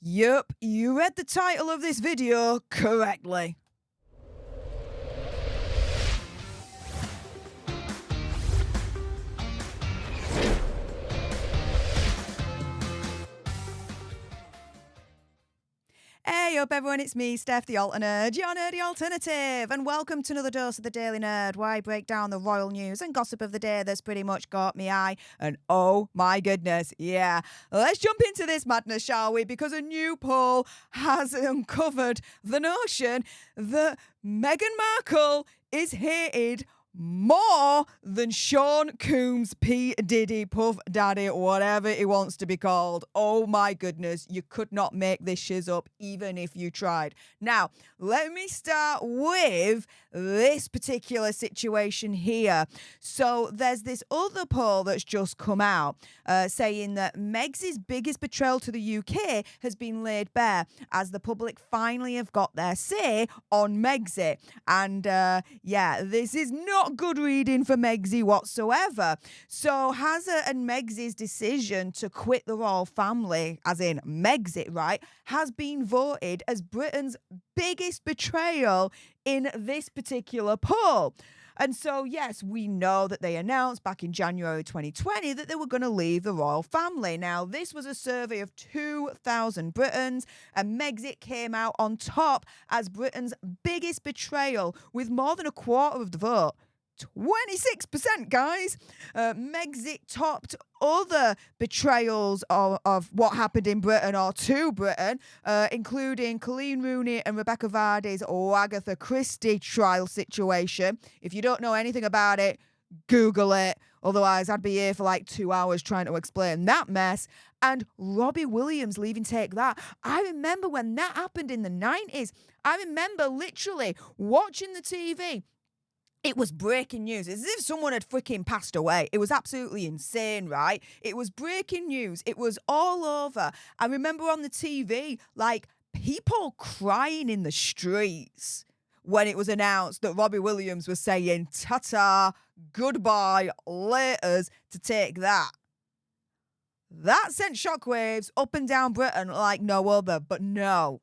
Yup, you read the title of this video correctly. Hey up everyone, it's me, Stef the Alternerd, your nerdy alternative, and welcome to another dose of the Daily Nerd, where I break down the royal news and gossip of the day that's pretty much caught me eye, and oh my goodness, yeah. Let's jump into this madness, shall we, because a new poll has uncovered the notion that Meghan Markle is hated more than Sean Combs, P. Diddy, Puff Daddy, whatever he wants to be called. Oh my goodness, you could not make this shiz up even if you tried. Now, let me start with this particular situation here. So there's this other poll that's just come out saying that Megxit's biggest betrayal to the UK has been laid bare as the public finally have got their say on Megxit. And yeah, this is not good reading for Megxit whatsoever. So Hazza and Megxit's decision to quit the royal family, as in Megxit, right, has been voted as Britain's biggest betrayal in this particular poll. And so, yes, we know that they announced back in January 2020 that they were going to leave the royal family. Now, this was a survey of 2,000 Britons, and Megxit came out on top as Britain's biggest betrayal with more than a quarter of the vote. 26%, guys. Megxit topped other betrayals of what happened in Britain or to Britain, including Colleen Rooney and Rebecca Vardy's Agatha Christie trial situation. If you don't know anything about it, Google it. Otherwise, I'd be here for like 2 hours trying to explain that mess. And Robbie Williams leaving Take That. I remember when that happened in the 90s. I remember literally watching the TV. It was breaking news. It's as if someone had freaking passed away. It was absolutely insane, right? It was breaking news. It was all over. I remember on the TV, like, people crying in the streets when it was announced that Robbie Williams was saying, ta-ta, goodbye, laters, to Take That. That sent shockwaves up and down Britain like no other. But no,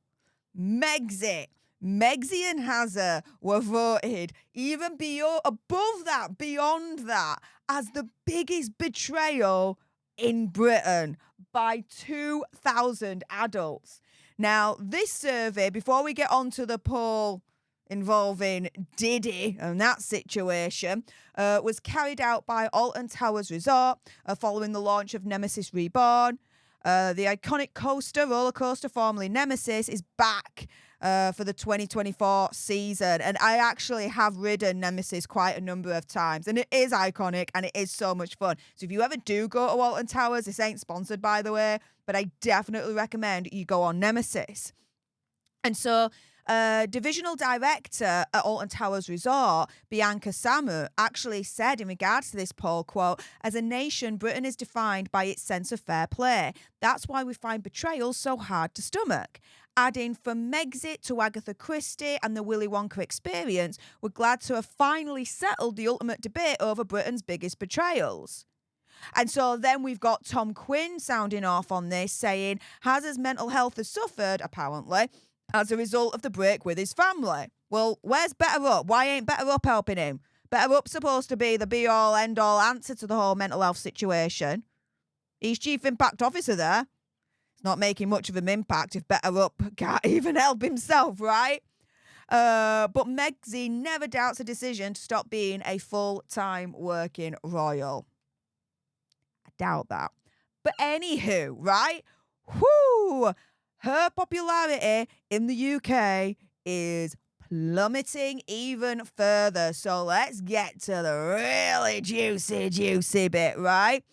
Megxit and Hazza were voted even above that, beyond that, as the biggest betrayal in Britain by 2,000 adults. Now, this survey, before we get on to the poll involving Diddy and that situation, was carried out by Alton Towers Resort following the launch of Nemesis Reborn. The iconic roller coaster, formerly Nemesis, is back for the 2024 season. And I actually have ridden Nemesis quite a number of times. And it is iconic and it is so much fun. So if you ever do go to Alton Towers, this ain't sponsored, by the way, but I definitely recommend you go on Nemesis. And so divisional director at Alton Towers Resort, Bianca Samu, actually said in regards to this poll, quote, "As a nation, Britain is defined by its sense of fair play. That's why we find betrayal so hard to stomach." Adding, "From Megxit to Agatha Christie and the Willy Wonka experience, we're glad to have finally settled the ultimate debate over Britain's biggest betrayals." And so then we've got Tom Quinn sounding off on this, saying Hazza's mental health has suffered, apparently, as a result of the break with his family. Well, where's Better Up? Why ain't Better Up helping him? Better Up's supposed to be the be-all, end-all answer to the whole mental health situation. He's chief impact officer there. It's not making much of an impact if Better Up can't even help himself, right? But Megxit never doubts a decision to stop being a full-time working royal. I doubt that. But anywho, right? Whoo! Her popularity in the UK is plummeting even further. So let's get to the really juicy bit, right?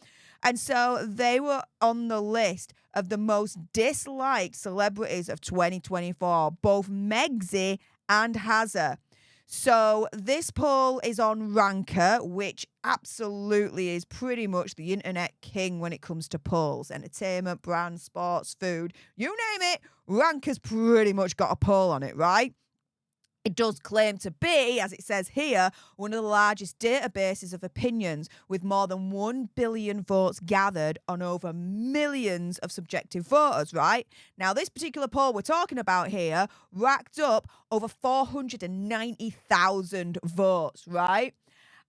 And so they were on the list of the most disliked celebrities of 2024, both Megxit and Hazza. So this poll is on Ranker, which absolutely is pretty much the internet king when it comes to polls. Entertainment, brand, sports, food, you name it, Ranker's pretty much got a poll on it, right? It does claim to be, as it says here, one of the largest databases of opinions with more than 1 billion votes gathered on over millions of subjective voters, right? Now, this particular poll we're talking about here racked up over 490,000 votes, right?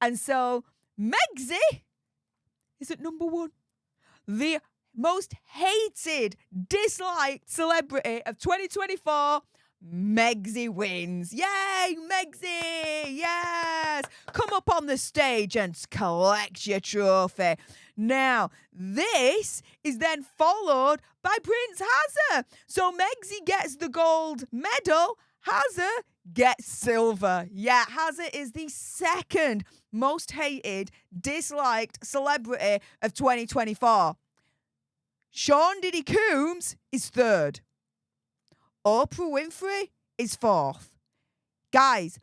And so Megxit is at number one. The most hated, disliked celebrity of 2024, Megxit wins. Yay, Megxit! Yes! Come up on the stage and collect your trophy. Now, this is then followed by Prince Hazard. So Megxit gets the gold medal. Hazard gets silver. Yeah, Hazard is the second most hated, disliked celebrity of 2024. Sean Diddy Coombs is third. Oprah Winfrey is fourth. Guys,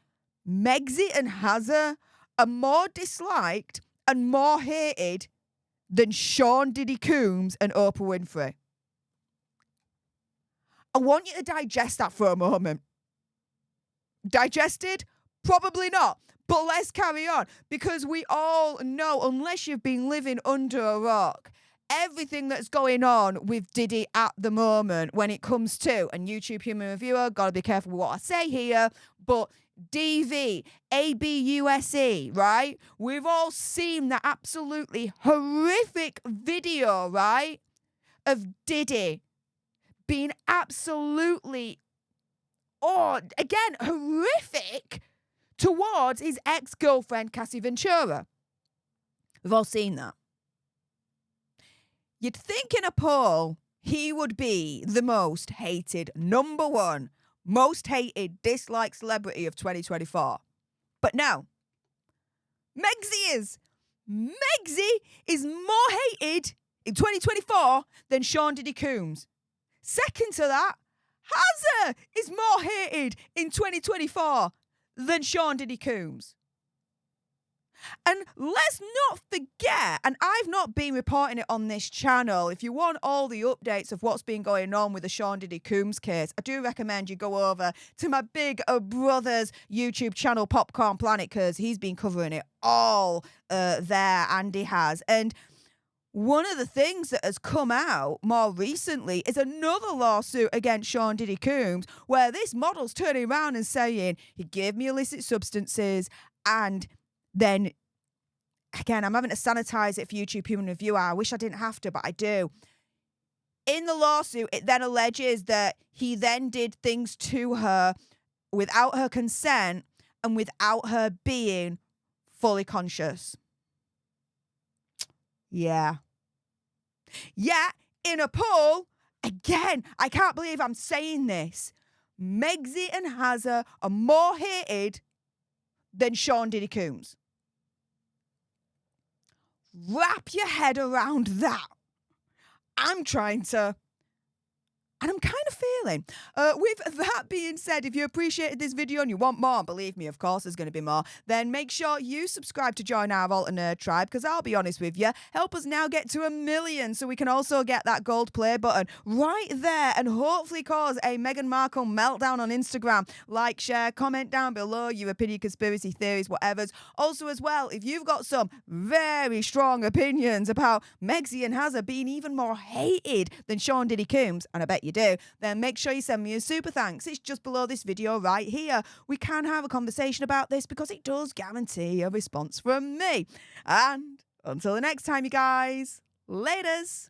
Megxit and Hazard are more disliked and more hated than Sean Diddy Coombs and Oprah Winfrey. I want you to digest that for a moment. Digested? Probably not. But let's carry on, because we all know, unless you've been living under a rock, everything that's going on with Diddy at the moment when it comes to, and YouTube Human Reviewer, gotta be careful with what I say here, but DV, ABUSE, right? We've all seen that absolutely horrific video, right, of Diddy being absolutely, again, horrific towards his ex-girlfriend, Cassie Ventura. We've all seen that. You'd think in a poll he would be the most hated, number one, most hated, disliked celebrity of 2024. But no. Megxit is. Megxit is more hated in 2024 than Sean Diddy Coombs. Second to that, Hazard is more hated in 2024 than Sean Diddy Coombs. And let's not forget, and I've not been reporting it on this channel, if you want all the updates of what's been going on with the Sean Diddy Coombs case, I do recommend you go over to my big brother's YouTube channel, Popcorn Planet, because he's been covering it all there, Andy has. And one of the things that has come out more recently is another lawsuit against Sean Diddy Coombs, where this model's turning around and saying, he gave me illicit substances, and then, again, I'm having to sanitize it for YouTube Human Reviewer. I wish I didn't have to, but I do. In the lawsuit, it then alleges that he then did things to her without her consent and without her being fully conscious. Yeah. Yeah, in a poll, again, I can't believe I'm saying this, Megxit and Hazard are more hated than Sean Diddy Coombs. Wrap your head around that. I'm trying to, and I'm kind of feeling. With that being said, if you appreciated this video and you want more, believe me, of course, there's going to be more, then make sure you subscribe to join our Alter Nerd tribe, because I'll be honest with you, help us now get to 1 million so we can also get that gold play button right there and hopefully cause a Meghan Markle meltdown on Instagram. Like, share, comment down below your opinion, conspiracy theories, whatever's. Also, as well, if you've got some very strong opinions about Megxit and Hazard being even more hated than Sean Diddy Coombs, and I bet you do, then make sure you send me a super thanks. It's just below this video right here. We can have a conversation about this because it does guarantee a response from me. And until the next time, you guys, laters.